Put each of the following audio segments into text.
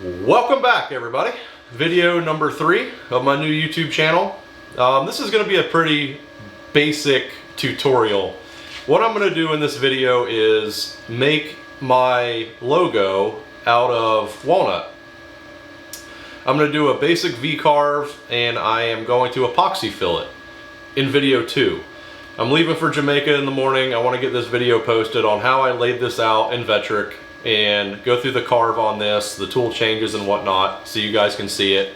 Welcome back, everybody. Video number 3 of my new YouTube channel. This is going to be a pretty basic tutorial. What I'm going to do in this video is make my logo out of walnut. I'm going to do a basic VCarve and I am going to epoxy fill it in video 2. I'm leaving for Jamaica in the morning. I want to get this video posted on how I laid this out in Vectric and go through the carve on this, the tool changes and whatnot, so you guys can see it.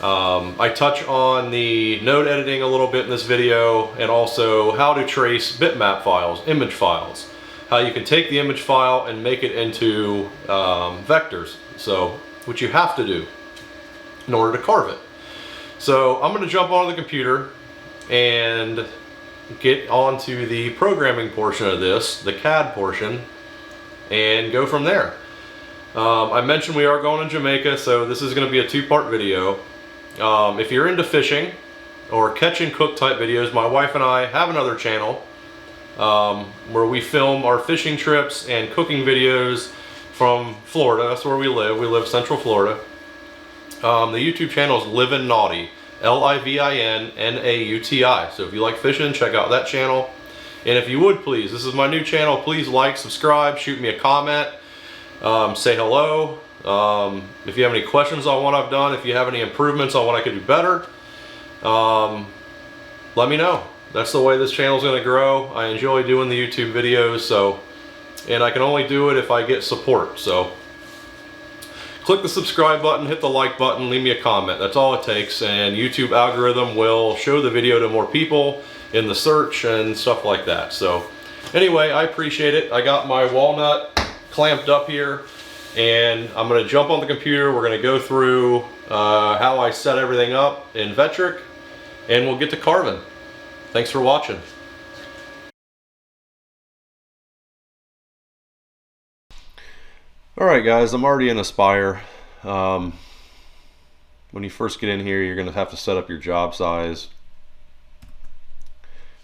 I touch on the node editing a little bit in this video, and also how to trace bitmap files, image files. How you can take the image file and make it into vectors, so what you have to do in order to carve it. So I'm going to jump onto the computer and get onto the programming portion of this, the CAD portion, and go from there. I mentioned we are going to Jamaica, so this is going to be a 2-part video. If you're into fishing or catch and cook type videos, my wife and I have another channel where we film our fishing trips and cooking videos from Florida. That's where we live. We live Central Florida. The YouTube channel is Livin' Naughty, L-I-V-I-N-N-A-U-T-I. So if you like fishing, check out that channel. And if you would please, this is my new channel, please like, subscribe, shoot me a comment, say hello. If you have any questions on what I've done, if you have any improvements on what I could do better, let me know. That's the way this channel is going to grow. I enjoy doing the YouTube videos, so, and I can only do it if I get support. So click the subscribe button, hit the like button, leave me a comment. That's all it takes, and YouTube algorithm will show the video to more people in the search and stuff like that. So anyway, I appreciate it. I got my walnut clamped up here, and I'm going to jump on the computer. We're going to go through how I set everything up in Vectric, and we'll get to carving. Thanks for watching. Alright guys, I'm already in Aspire. When you first get in here, you're going to have to set up your job size.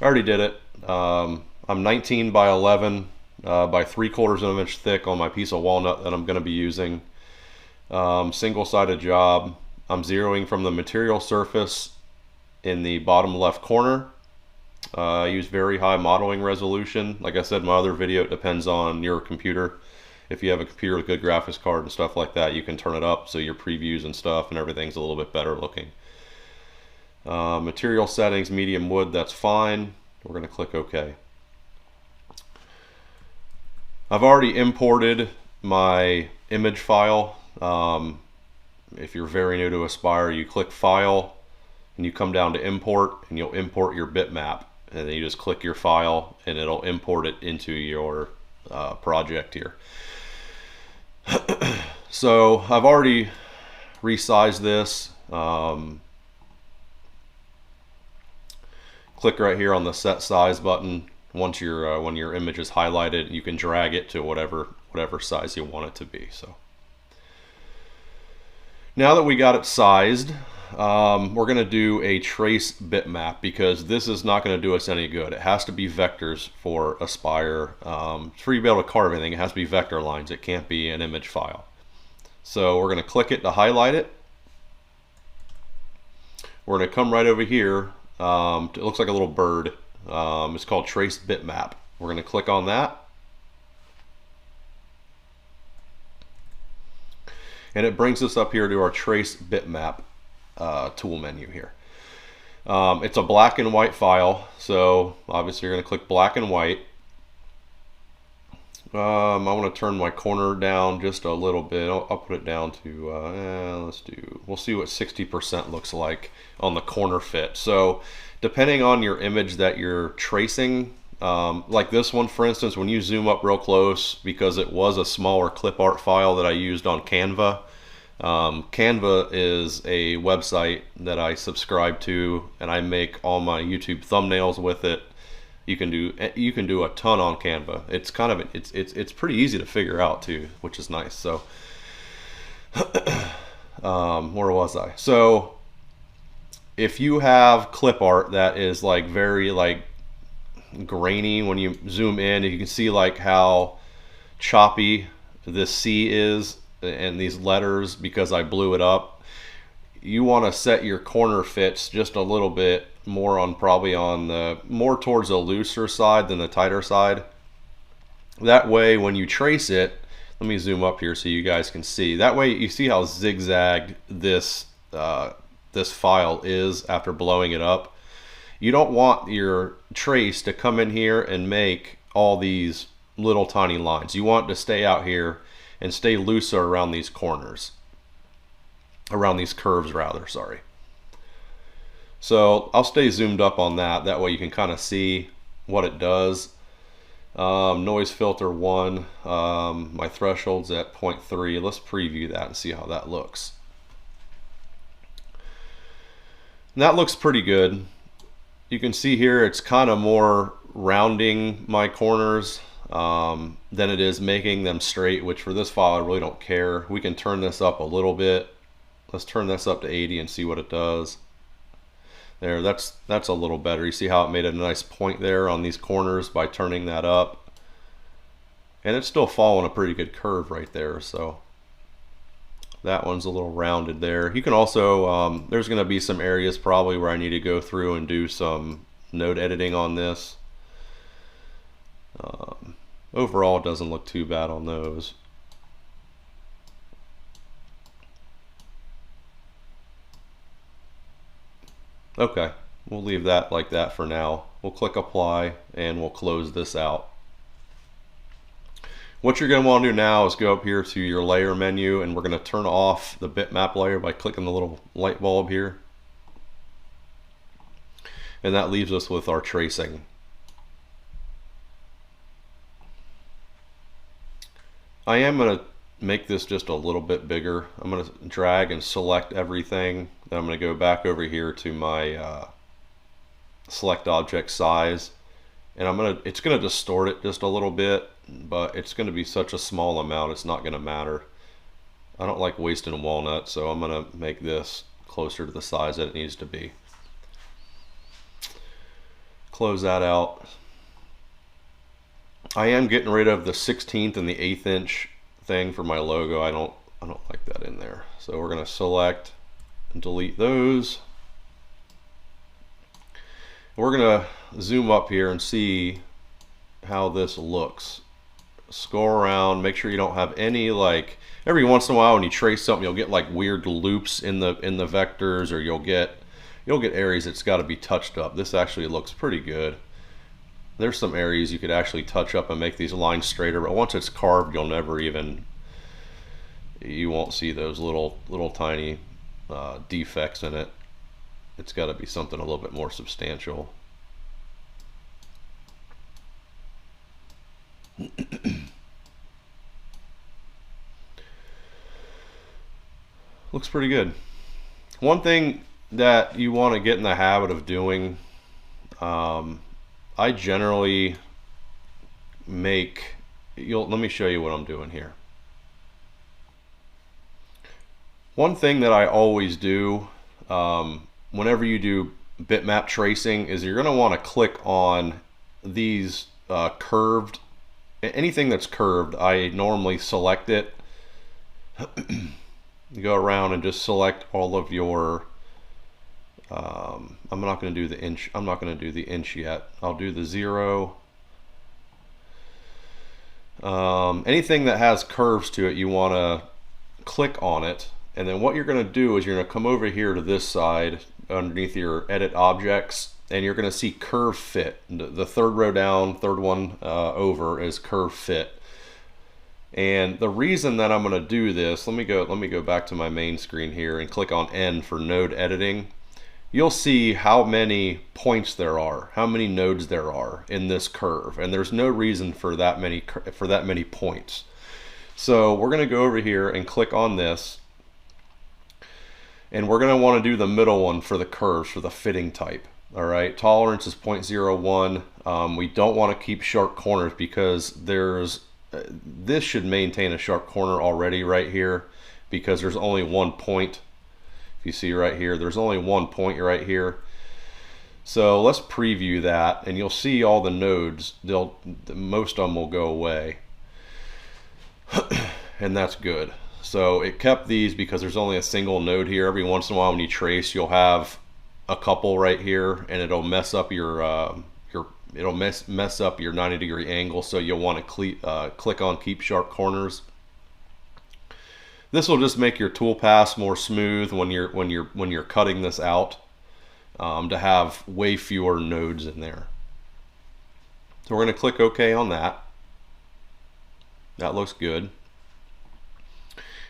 I already did it. I'm 19 by 11 by 3/4 of an inch thick on my piece of walnut that I'm going to be using. Single-sided job. I'm zeroing from the material surface in the bottom left corner. I use very high modeling resolution. Like I said in my other video, it depends on your computer. If you have a computer with good graphics card and stuff like that, you can turn it up so your previews and stuff and everything's a little bit better looking. Material settings, medium wood, that's fine. We're going to click OK. I've already imported my image file. If you're very new to Aspire, you click File and you come down to Import, and you'll import your bitmap. And then you just click your file and it'll import it into your project here. So I've already resized this. Click right here on the set size button. Once your when your image is highlighted, you can drag it to whatever size you want it to be. So now that we got it sized, we're going to do a trace bitmap, because this is not going to do us any good. It has to be vectors for Aspire. For you to be able to carve anything, it has to be vector lines. It can't be an image file. So we're going to click it to highlight it. We're going to come right over here. It looks like a little bird. It's called Trace Bitmap. We're going to click on that. And it brings us up here to our Trace Bitmap tool menu here. It's a black and white file, so obviously you're going to click black and white. I want to turn my corner down just a little bit. I'll put it down to, we'll see what 60% looks like on the corner fit. So depending on your image that you're tracing, like this one for instance, when you zoom up real close, because it was a smaller clip art file that I used on Canva. Canva is a website that I subscribe to, and I make all my YouTube thumbnails with it. You can do a ton on Canva. It's kind of it's pretty easy to figure out too, which is nice. So where was I? So if you have clip art that is like very like grainy, when you zoom in, you can see like how choppy this sea is. and these letters because I blew it up. You want to set your corner fits just a little bit more on, probably on the more towards the looser side than the tighter side. That way when you trace it, let me zoom up here so you guys can see. That way you see how zigzagged this this file is after blowing it up. You don't want your trace to come in here and make all these little tiny lines. You want it to stay out here and stay looser around these corners, around these curves rather, sorry. So I'll stay zoomed up on that. That way you can kind of see what it does. Noise filter 1, my threshold's at 0.3. Let's preview that and see how that looks. And that looks pretty good. You can see here it's kind of more rounding my corners than it is making them straight, which for this file I really don't care. We can turn this up a little bit. Let's turn this up to 80 and see what it does. There, that's a little better. You see how it made a nice point there on these corners by turning that up. And it's still following a pretty good curve right there, so that one's a little rounded there. You can also, there's going to be some areas probably where I need to go through and do some node editing on this. Overall, it doesn't look too bad on those. Okay, we'll leave that like that for now. We'll click apply and we'll close this out. What you're going to want to do now is go up here to your layer menu, and we're going to turn off the bitmap layer by clicking the little light bulb here. And that leaves us with our tracing. I am going to make this just a little bit bigger. I'm going to drag and select everything. Then I'm going to go back over here to my select object size, and it's going to distort it just a little bit, but it's going to be such a small amount it's not going to matter. I don't like wasting walnut, so I'm going to make this closer to the size that it needs to be. Close that out. I am getting rid of the 16th and the 1/8 inch thing for my logo. I don't like that in there. So we're going to select and delete those. We're going to zoom up here and see how this looks. Scroll around, make sure you don't have any, like, every once in a while when you trace something you'll get like weird loops in the vectors, or you'll get areas that's got to be touched up. This actually looks pretty good. There's some areas you could actually touch up and make these lines straighter, but once it's carved you won't see those little tiny defects in it. It's got to be something a little bit more substantial. Looks pretty good. One thing that you want to get in the habit of doing, I generally make, let me show you what I'm doing here. One thing that I always do whenever you do bitmap tracing is you're going to want to click on these curved, anything that's curved. I normally select it. You go around and just select all of your I'm not going to do the inch. I'm not going to do the inch yet. I'll do the 0. Anything that has curves to it, you want to click on it, and then what you're going to do is you're going to come over here to this side underneath your edit objects, and you're going to see curve fit. The third row down, third one over is curve fit. And the reason that I'm going to do this, let me go back to my main screen here and click on N for node editing. You'll see how many points there are, how many nodes there are in this curve, and there's no reason for that many points. So we're going to go over here and click on this, and we're going to want to do the middle one for the curves, for the fitting type. All right, tolerance is 0.01. We don't want to keep sharp corners because this should maintain a sharp corner already right here, because there's only one point. If you see right here, there's only one point right here. So let's preview that, and you'll see all the nodes, most of them will go away. And that's good. So it kept these because there's only a single node here. Every once in a while when you trace, you'll have a couple right here, and it'll mess up your mess up your 90-degree angle. So you'll want to click on keep sharp corners. This will just make your tool pass more smooth when you're cutting this out, to have way fewer nodes in there. So we're going to click OK on that. That looks good.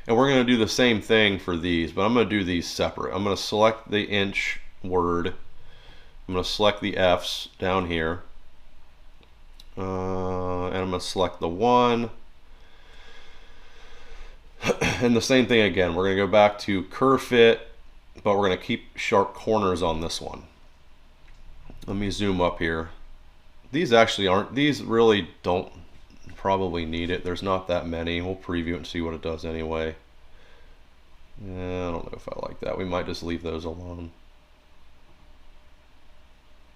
And we're going to do the same thing for these, but I'm going to do these separate. I'm going to select the inch word. I'm going to select the F's down here. And I'm going to select the 1. And the same thing again. We're going to go back to curve fit, but we're going to keep sharp corners on this one. Let me zoom up here. These actually aren't, these really don't probably need it. There's not that many. We'll preview it and see what it does anyway. Yeah, I don't know if I like that. We might just leave those alone.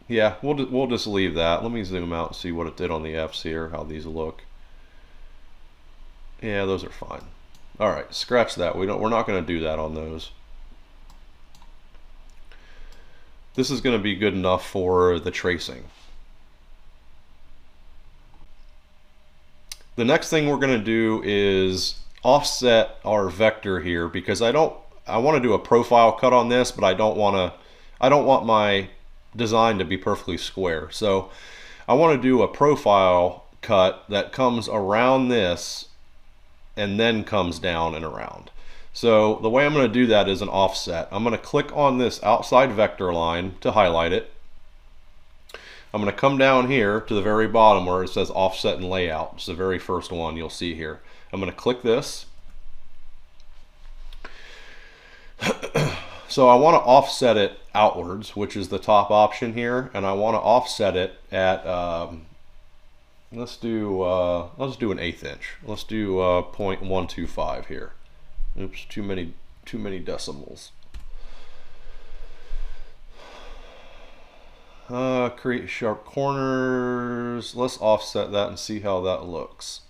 Yeah, we'll just leave that. Let me zoom out and see what it did on the F's here, how these look. Yeah, those are fine. All right, scratch that. We're not going to do that on those. This is going to be good enough for the tracing. The next thing we're going to do is offset our vector here, because I want to do a profile cut on this, but I don't want my design to be perfectly square. So I want to do a profile cut that comes around this and then comes down and around. So the way I'm going to do that is an offset. I'm going to click on this outside vector line to highlight it. I'm going to come down here to the very bottom where it says offset and layout. It's the very first one you'll see here. I'm going to click this. So I want to offset it outwards, which is the top option here, and I want to offset it at let's do an 1/8 inch. Let's do 0.125 here. Oops, too many decimals. Create sharp corners. Let's offset that and see how that looks.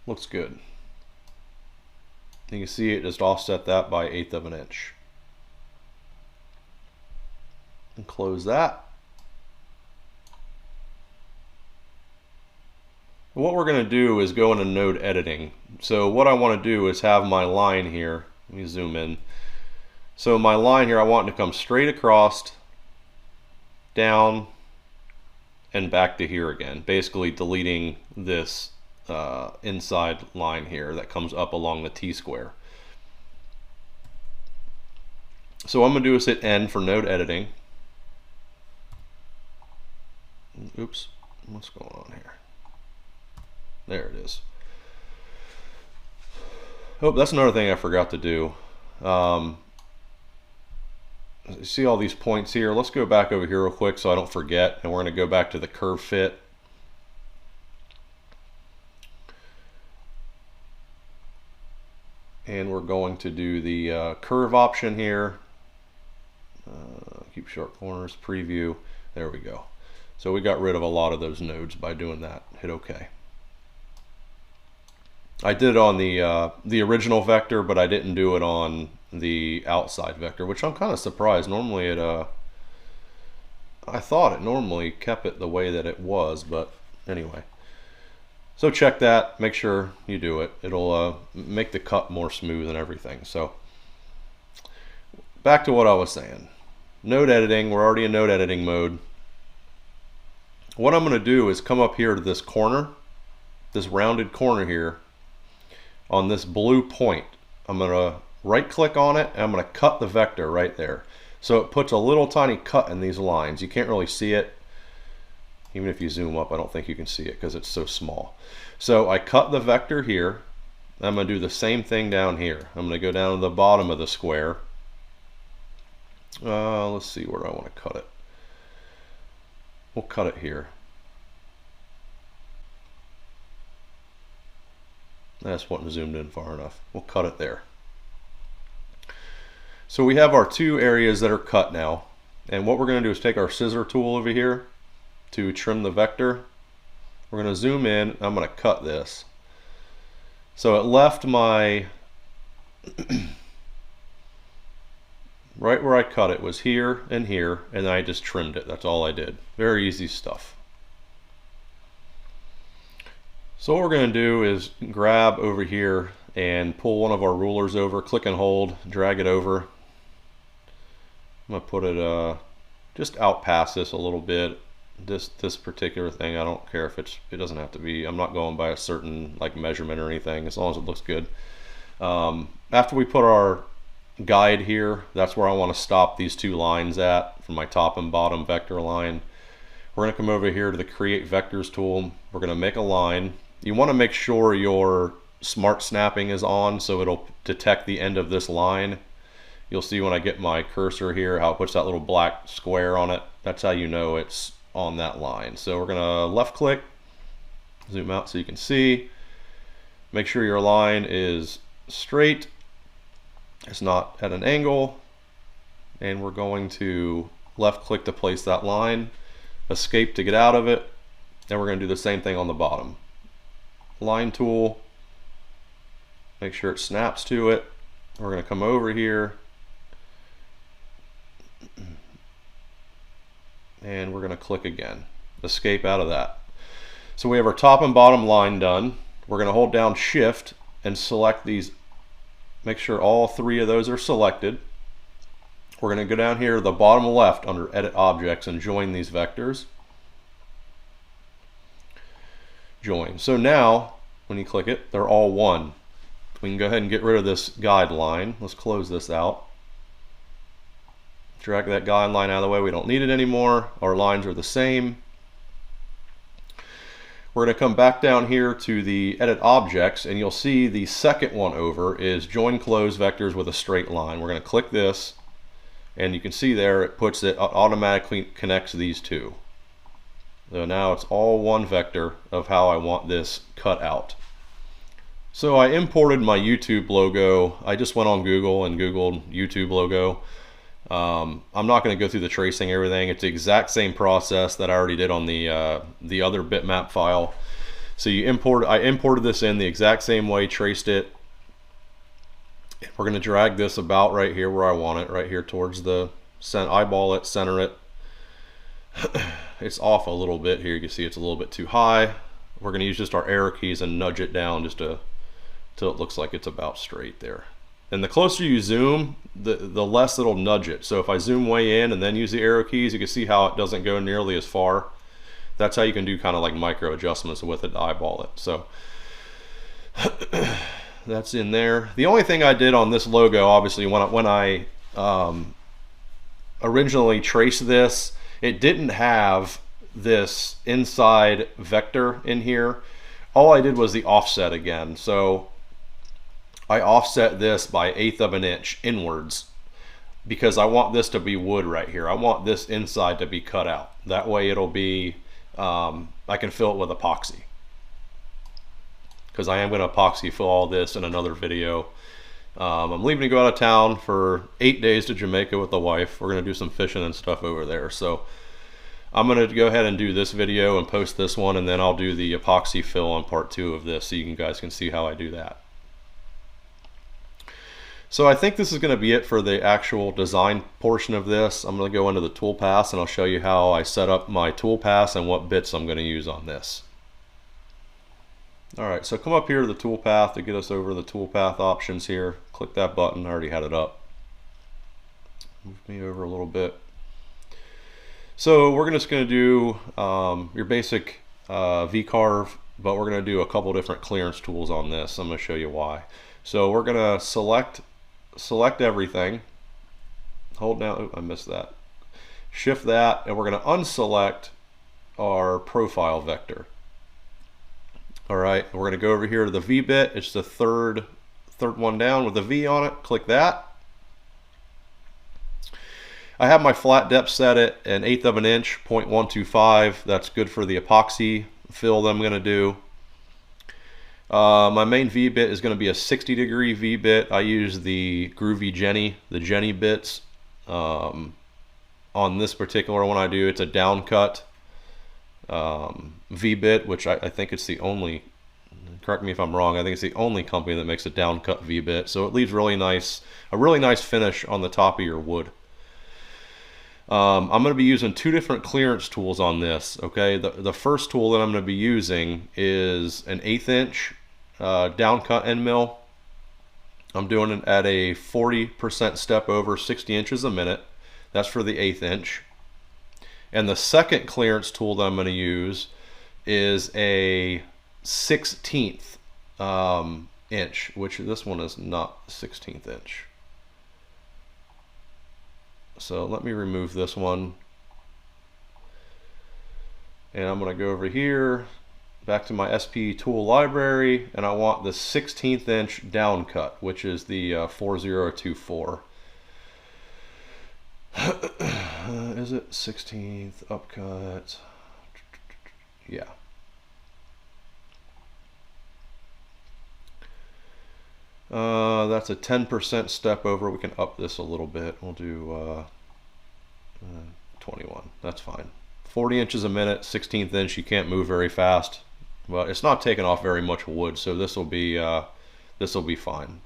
Looks good. You can see it just offset that by 1/8 of an inch. And close that. What we're going to do is go into node editing. So what I want to do is have my line here. Let me zoom in. So my line here, I want it to come straight across, down, and back to here again, basically deleting this inside line here that comes up along the T-square. So what I'm going to do is hit N for node editing. Oops, what's going on here? There it is. Oh, that's another thing I forgot to do. See all these points here? Let's go back over here real quick so I don't forget, and we're going to go back to the curve fit. And we're going to do the curve option here. Keep sharp corners, preview. There we go. So we got rid of a lot of those nodes by doing that. Hit OK. I did it on the original vector, but I didn't do it on the outside vector, which I'm kind of surprised. Normally I thought it normally kept it the way that it was, but anyway. So check that, make sure you do it. It'll make the cut more smooth and everything. So back to what I was saying. Node editing, we're already in node editing mode. What I'm going to do is come up here to this corner, this rounded corner here, on this blue point. I'm going to right click on it and I'm going to cut the vector right there. So it puts a little tiny cut in these lines. You can't really see it. Even if you zoom up, I don't think you can see it because it's so small. So I cut the vector here. I'm going to do the same thing down here. I'm going to go down to the bottom of the square. Let's see where I want to cut it. We'll cut it here. I just wasn't zoomed in far enough. We'll cut it there. So we have our two areas that are cut now. And what we're going to do is take our scissor tool over here to trim the vector. We're going to zoom in. I'm going to cut this. So it left my right where I cut it was here, and then I just trimmed it. That's all I did. Very easy stuff. So what we're going to do is grab over here and pull one of our rulers over, click and hold, drag it over. I'm going to put it just out past this a little bit. This particular thing, I don't care if it doesn't have to be, I'm not going by a certain like measurement or anything, as long as it looks good. After we put our guide here, that's where I want to stop these two lines at from my top and bottom vector line. We're going to come over here to the create vectors tool. We're going to make a line. You want to make sure your smart snapping is on so it'll detect the end of this line. You'll see when I get my cursor here how it puts that little black square on it. That's how you know it's on that line. So we're going to left click, zoom out so you can see. Make sure your line is straight, it's not at an angle, and we're going to left click to place that line, escape to get out of it, and we're going to do the same thing on the bottom. Line tool, make sure it snaps to it. We're going to come over here and we're going to click again, escape out of that. So we have our top and bottom line done. We're going to hold down shift and select these, make sure all three of those are selected. We're going to go down here to the bottom left under edit objects and join these vectors. Join. So now when you click it, they're all one. We can go ahead and get rid of this guide line. Let's close this out. Drag that guide line out of the way. We don't need it anymore. Our lines are the same. We're going to come back down here to the edit objects, and you'll see the second one over is join close vectors with a straight line. We're going to click this, and you can see there it puts it automatically connects these two. So now it's all one vector of how I want this cut out. So I imported my YouTube logo. I just went on Google and Googled YouTube logo. I'm not going to go through the tracing everything. It's the exact same process that I already did on the other bitmap file. So I imported this in the exact same way, traced it. We're going to drag this about right here where I want it, right here towards the eyeball it, center it. It's off a little bit here. You can see it's a little bit too high. We're going to use just our arrow keys and nudge it down just till it looks like it's about straight there. And the closer you zoom, the less it'll nudge it. So if I zoom way in and then use the arrow keys, you can see how it doesn't go nearly as far. That's how you can do kind of like micro adjustments with it to eyeball it. So that's in there. The only thing I did on this logo, obviously, when I originally traced this, it didn't have this inside vector in here. All I did was the offset again. So I offset this by 1/8 of an inch inwards because I want this to be wood right here. I want this inside to be cut out. That way it'll be, I can fill it with epoxy. Because I am going to epoxy fill all this in another video. I'm leaving to go out of town for 8 days to Jamaica with the wife. We're going to do some fishing and stuff over there. So I'm going to go ahead and do this video and post this one, and then I'll do the epoxy fill on part 2 of this so you guys can see how I do that. So I think this is going to be it for the actual design portion of this. I'm going to go into the Toolpath and I'll show you how I set up my Toolpath and what bits I'm going to use on this. Alright, so come up here to the Toolpath to get us over the Toolpath options here. Click that button, I already had it up. Move me over a little bit. So we're just going to do your basic VCarve, but we're going to do a couple different clearance tools on this. I'm going to show you why. So we're going to select everything, hold down, oh, I missed that, shift that, and we're going to unselect our profile vector. Alright, we're going to go over here to the V bit. It's the third one down with a V on it. Click that. I have my flat depth set at 1/8 of an inch, 0.125. That's good for the epoxy fill that I'm going to do. My main V bit is going to be a 60-degree V bit. I use the Groovy Jenny, the Jenny bits. On this particular one I do, it's a down cut V bit, which I think it's the only, correct me if I'm wrong, I think it's the only company that makes a down cut V-bit, so it leaves a really nice finish on the top of your wood. I'm going to be using two different clearance tools on this. Okay, the first tool that I'm going to be using is an 1/8 inch down cut end mill. I'm doing it at a 40% step over 60 inches a minute. That's for the 1/8 inch. And the second clearance tool that I'm going to use is a 1/16 inch, which this one is not 1/16 inch. So let me remove this one. And I'm going to go over here, back to my SP tool library, and I want the 1/16 inch down cut, which is the 4024. Is it 16th upcut? Yeah. That's a 10% step over. We can up this a little bit. We'll do 21. That's fine. 40 inches a minute, 1/16 inch. You can't move very fast. Well, it's not taking off very much wood, so this will be fine.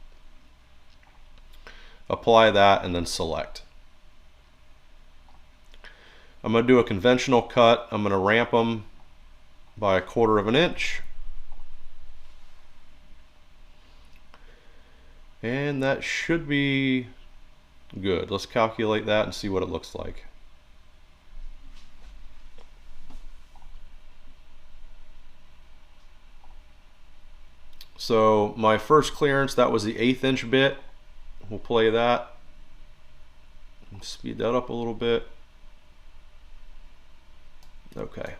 Apply that and then select. I'm going to do a conventional cut. I'm going to ramp them by 1/4 of an inch. And that should be good. Let's calculate that and see what it looks like. So my first clearance, that was the 1/8 inch bit. We'll play that. Speed that up a little bit. Okay.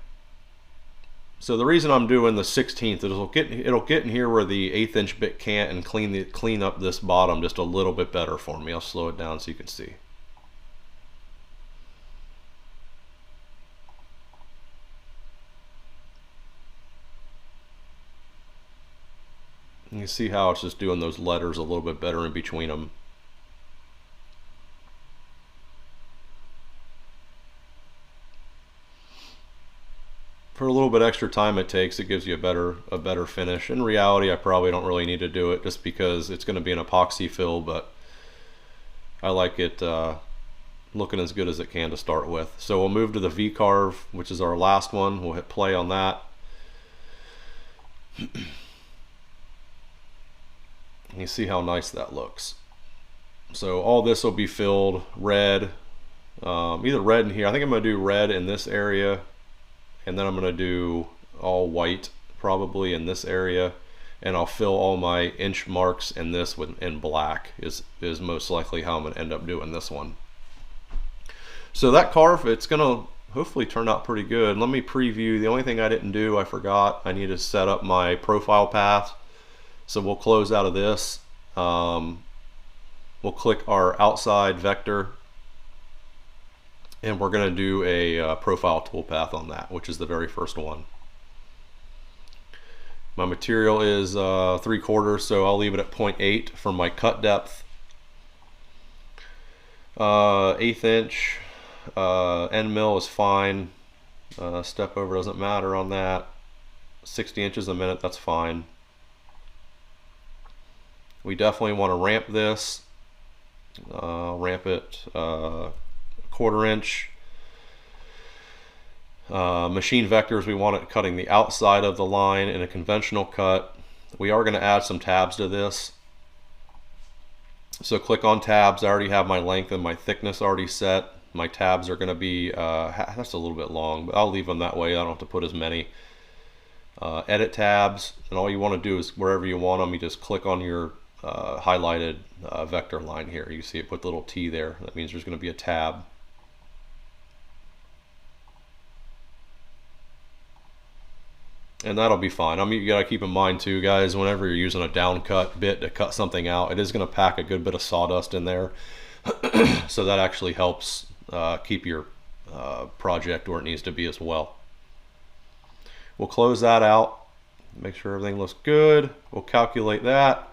So the reason I'm doing the 16th is it'll get in here where the 1/8 inch bit can't, and clean up this bottom just a little bit better for me. I'll slow it down so you can see. You can see how it's just doing those letters a little bit better in between them. For a little bit extra time it takes, it gives you a better finish. In reality, I probably don't really need to do it just because it's going to be an epoxy fill, but I like it looking as good as it can to start with. So we'll move to the VCarve, which is our last one. We'll hit play on that. You see how nice that looks. So all this will be filled red, either red in here. I think I'm going to do red in this area, and then I'm going to do all white probably in this area, and I'll fill all my inch marks in this in black is most likely how I'm going to end up doing this one. So that carve, it's going to hopefully turn out pretty good. Let me preview. The only thing I didn't do, I forgot, I need to set up my profile path. So we'll close out of this. We'll click our outside vector, and we're going to do a profile toolpath on that, which is the very first one. My material is 3/4, so I'll leave it at 0.8 for my cut depth. 1/8 inch end mill is fine. Step over doesn't matter on that. 60 inches a minute, that's fine. We definitely want to ramp this. Ramp it 1/4 inch. Machine vectors, we want it cutting the outside of the line in a conventional cut. We are going to add some tabs to this. So click on tabs. I already have my length and my thickness already set. My tabs are going to be, that's a little bit long, but I'll leave them that way. I don't have to put as many. Edit tabs, and all you want to do is wherever you want them, you just click on your highlighted vector line here. You see it put the little T there. That means there's going to be a tab. And that'll be fine. I mean, you got to keep in mind too, guys, whenever you're using a down cut bit to cut something out, it is going to pack a good bit of sawdust in there. So that actually helps keep your project where it needs to be as well. We'll close that out, make sure everything looks good. We'll calculate that.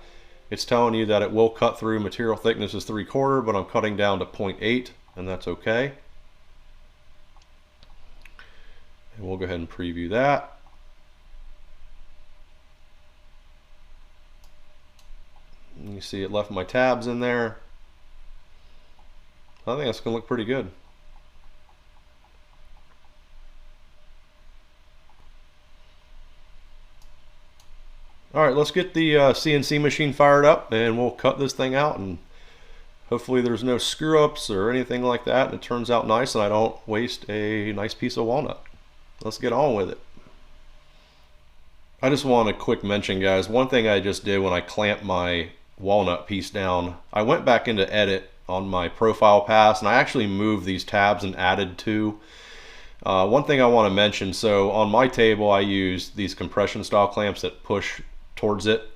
It's telling you that it will cut through. Material thickness is 3/4, but I'm cutting down to 0.8, and that's okay. And we'll go ahead and preview that. You see it left my tabs in there. I think that's gonna look pretty good. All right, let's get the CNC machine fired up and we'll cut this thing out, and hopefully there's no screw ups or anything like that, and it turns out nice and I don't waste a nice piece of walnut. Let's get on with it. I just want a quick mention, guys. One thing I just did when I clamped my walnut piece down, I went back into edit on my profile pass and I actually moved these tabs and added two. One thing I want to mention, so on my table I use these compression style clamps that push towards it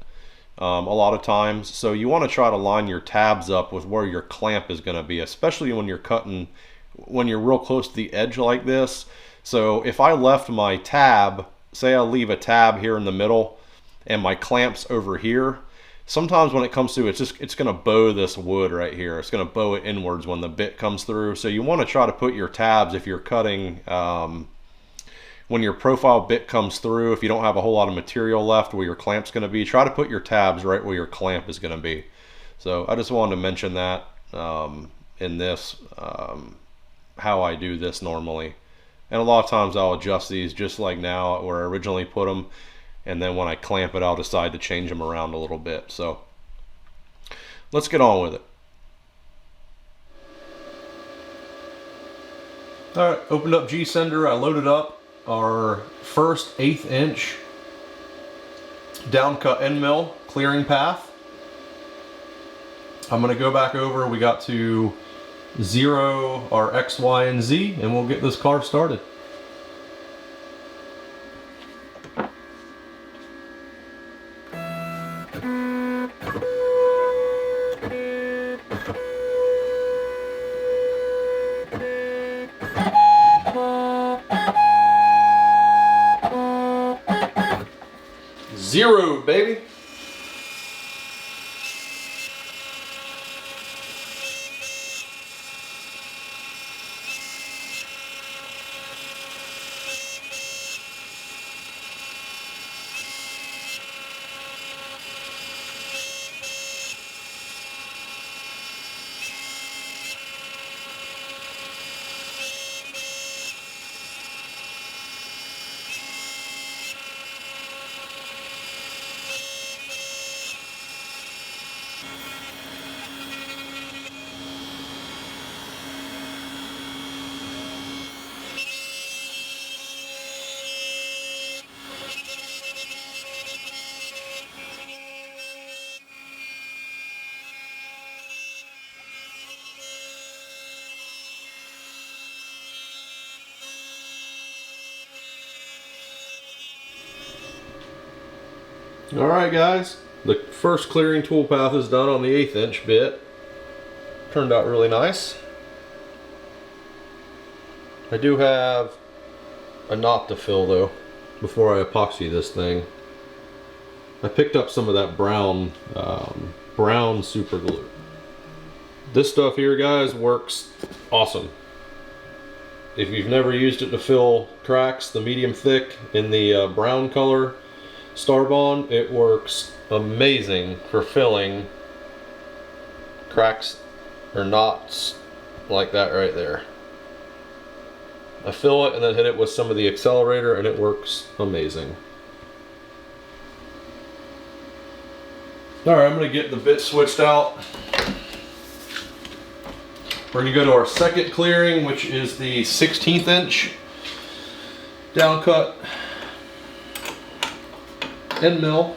a lot of times. So you want to try to line your tabs up with where your clamp is going to be, especially when you're cutting, when you're real close to the edge like this. So if I left my tab, say I leave a tab here in the middle and my clamp's over here, sometimes when it comes to it's going to bow this wood right here. It's going to bow it inwards when the bit comes through. So you want to try to put your tabs, if you're cutting, when your profile bit comes through, if you don't have a whole lot of material left where your clamp's going to be, try to put your tabs right where your clamp is going to be. So I just wanted to mention that in this, how I do this normally. And a lot of times I'll adjust these just like now where I originally put them, and then when I clamp it I'll decide to change them around a little bit. So let's get on with it. Alright, opened up G-Sender, I loaded up our first 1/8 inch down cut end mill clearing path. I'm going to go back over, we got to 0 our X, Y, and Z, and we'll get this carve started. Zero, baby. Alright guys, the first clearing toolpath is done on the 1/8 inch bit. Turned out really nice. I do have a knot to fill though before I epoxy this thing. I picked up some of that brown super glue. This stuff here, guys, works awesome. If you've never used it to fill cracks, the medium thick in the brown color Starbond, it works amazing for filling cracks or knots like that right there. I fill it and then hit it with some of the accelerator and it works amazing. Alright, I'm going to get the bit switched out. We're going to go to our second clearing, which is the 1/16 inch down cut end mill.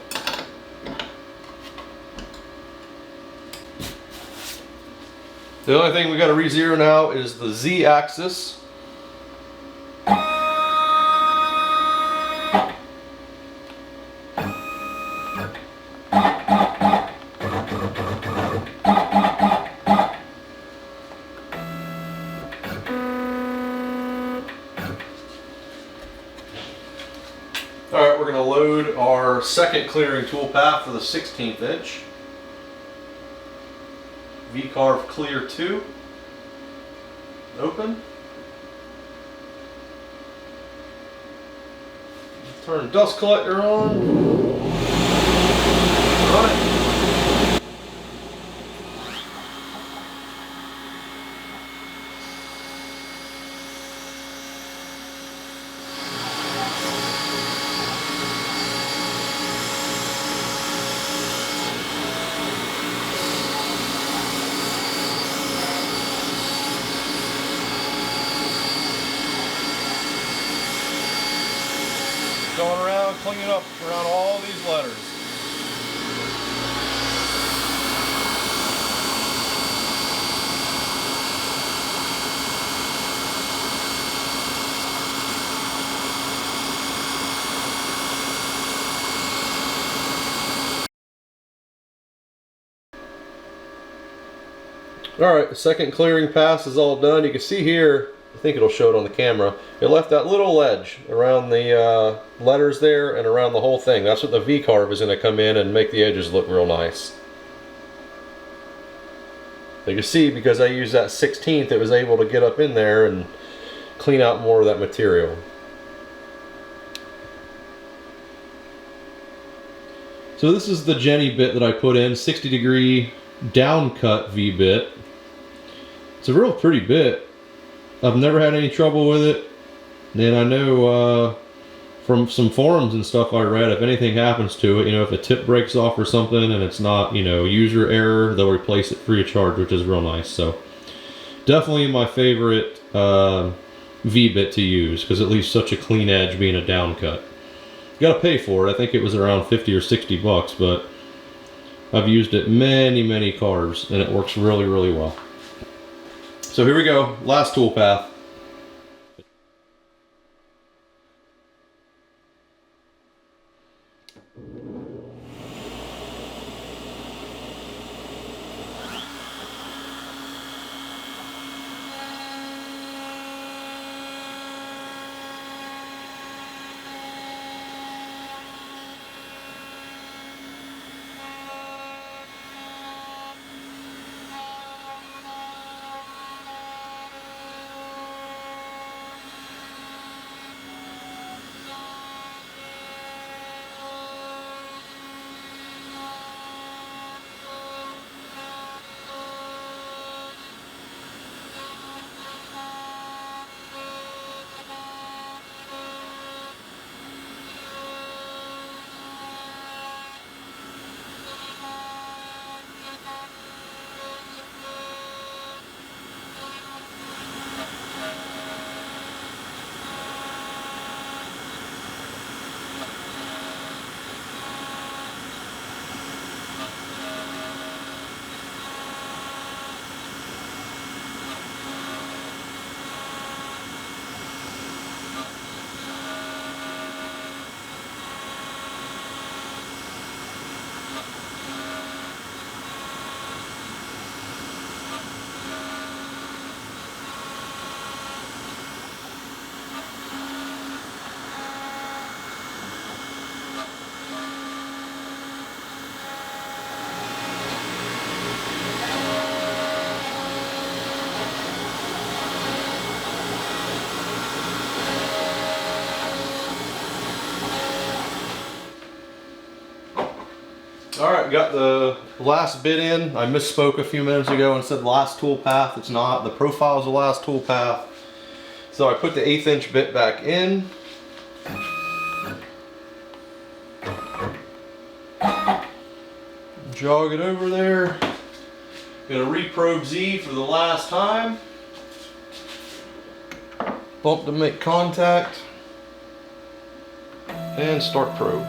The only thing we got to re-zero now is the Z axis. Alright, we're going to load our second clearing toolpath for the 1/16 inch. VCarve Clear 2. Open. Turn dust collector on. Run it. around all these letters. Alright, the second clearing pass is all done. You can see here, I think it'll show it on the camera, it left that little ledge around the letters there and around the whole thing. That's what the VCarve is going to come in and make the edges look real nice. You can see, because I used that 16th, it was able to get up in there and clean out more of that material. So this is the Jenny bit that I put in, 60-degree down cut V-bit. It's a real pretty bit. I've never had any trouble with it, and I know from some forums and stuff I read, if anything happens to it, you know, if a tip breaks off or something and it's not, you know, user error, they'll replace it free of charge, which is real nice. So definitely my favorite V-bit to use, because it leaves such a clean edge being a down cut. You gotta pay for it. I think it was around 50 or 60 bucks, but I've used it many carves and it works really well. So here we go, last toolpath. Alright, got the last bit in. I misspoke a few minutes ago and said last toolpath. It's not. The profile is the last toolpath. So I put the 1/8 inch bit back in. Jog it over there. Gonna reprobe Z for the last time. Bump to make contact. And start probe.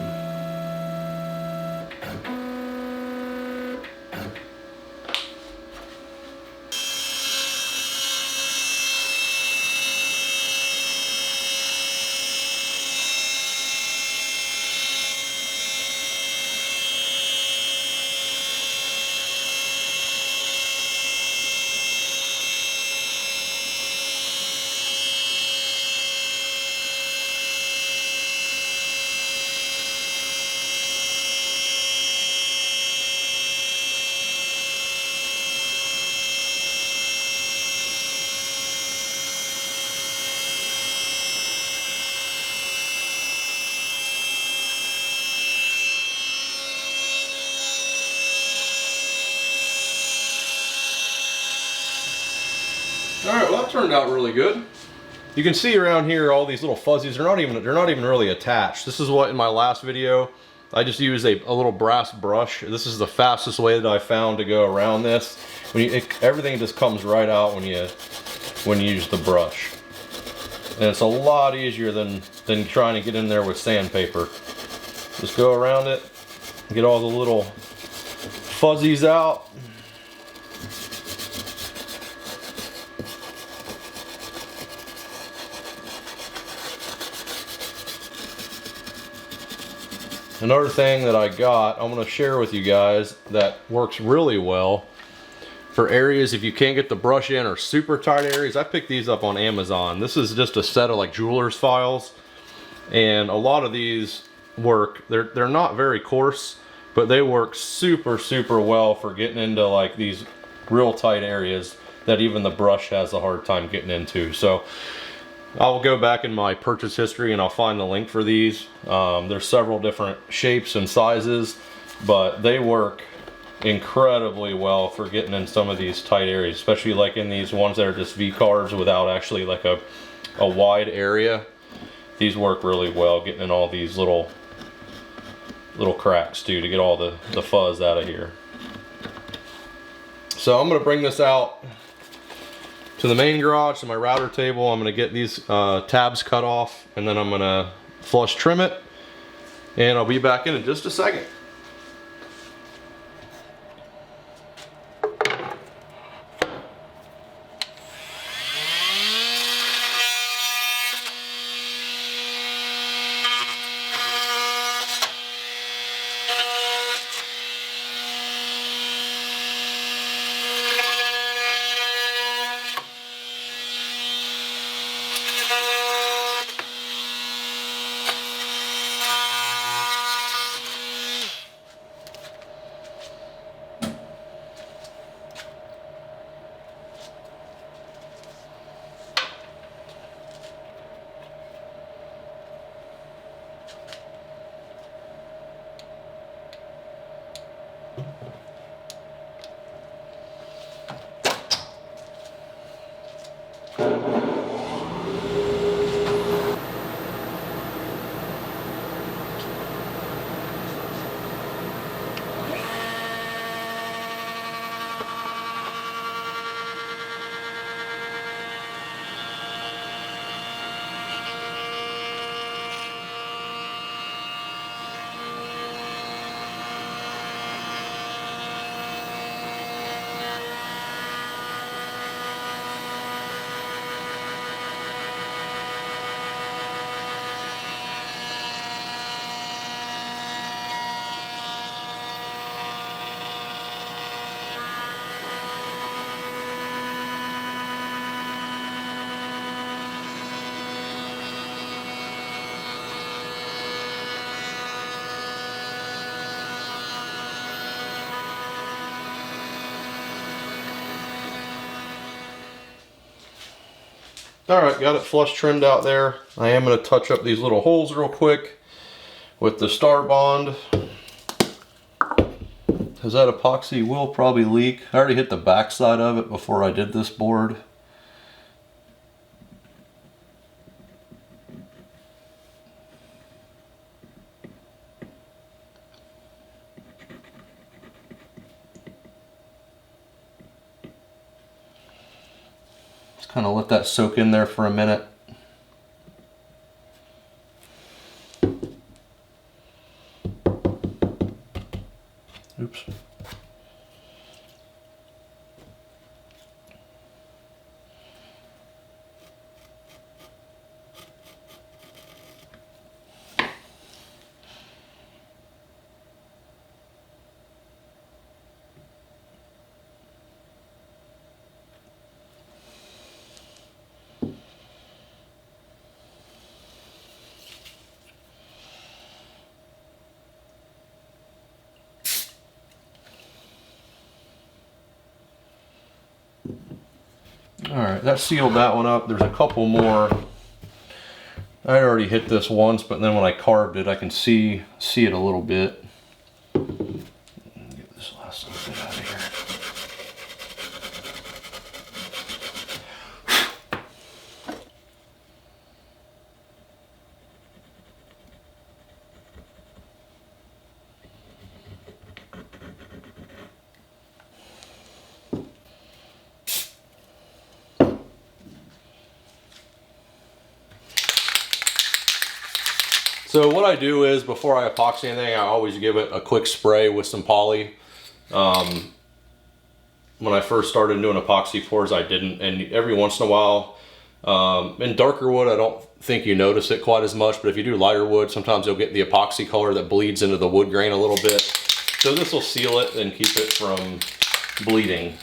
Alright, well that turned out really good. You can see around here all these little fuzzies, they're not even really attached. This is what in my last video, I just used a little brass brush. This is the fastest way that I found to go around this. Everything just comes right out when you use the brush. And it's a lot easier than trying to get in there with sandpaper. Just go around it, get all the little fuzzies out. Another thing that I got, I'm going to share with you guys that works really well for areas if you can't get the brush in or super tight areas. I picked these up on Amazon. This is just a set of like jeweler's files, and a lot of these work. They're not very coarse, but they work super well for getting into like these real tight areas that even the brush has a hard time getting into. So I'll go back in my purchase history and I'll find the link for these. There's several different shapes and sizes, but they work incredibly well for getting in some of these tight areas, especially like in these ones that are just VCarves without actually like a wide area. These work really well getting in all these little cracks too, to get all the fuzz out of here. So I'm going to bring this out to the main garage, to my router table. I'm going to get these tabs cut off, and then I'm going to flush trim it, and I'll be back in just a second. Alright, got it flush trimmed out there. I am going to touch up these little holes real quick with the Star Bond, because that epoxy will probably leak. I already hit the back side of it before I did this board. Kind of let that soak in there for a minute. Oops. Alright, that sealed that one up. There's a couple more. I already hit this once, but then when I carved it, I can see it a little bit. Get this last little bit out of here. So what I do is, before I epoxy anything, I always give it a quick spray with some poly. When I first started doing epoxy pours, I didn't, and every once in a while, in darker wood, I don't think you notice it quite as much, but if you do lighter wood, sometimes you'll get the epoxy color that bleeds into the wood grain a little bit. So this will seal it and keep it from bleeding.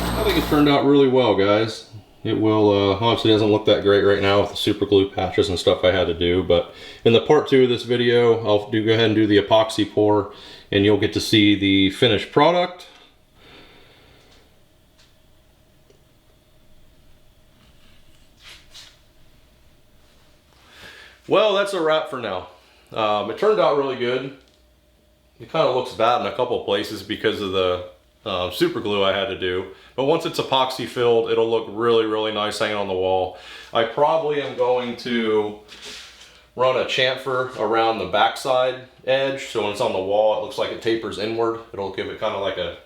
I think it turned out really well, guys. It will, obviously doesn't look that great right now with the super glue patches and stuff I had to do, but in the part 2 of this video, I'll go ahead and do the epoxy pour, and you'll get to see the finished product. Well, that's a wrap for now. It turned out really good. It kind of looks bad in a couple places because of the super glue I had to do, but once it's epoxy filled, it'll look really, really nice hanging on the wall. I probably am going to run a chamfer around the backside edge, so when it's on the wall, it looks like it tapers inward. It'll give it kind of like a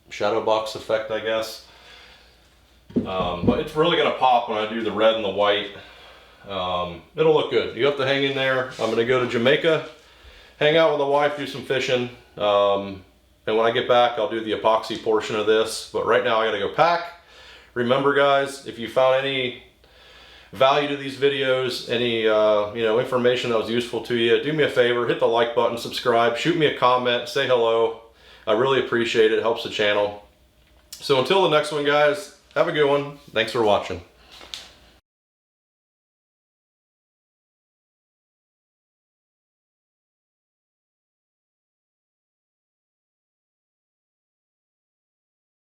shadow box effect, I guess. But it's really gonna pop when I do the red and the white. It'll look good. You have to hang in there. I'm gonna go to Jamaica, hang out with the wife, do some fishing. And when I get back, I'll do the epoxy portion of this. But right now I gotta go pack. Remember guys, if you found any value to these videos, any information that was useful to you, do me a favor, hit the like button, subscribe, shoot me a comment, say hello. I really appreciate it. It helps the channel. So until the next one guys, have a good one. Thanks for watching.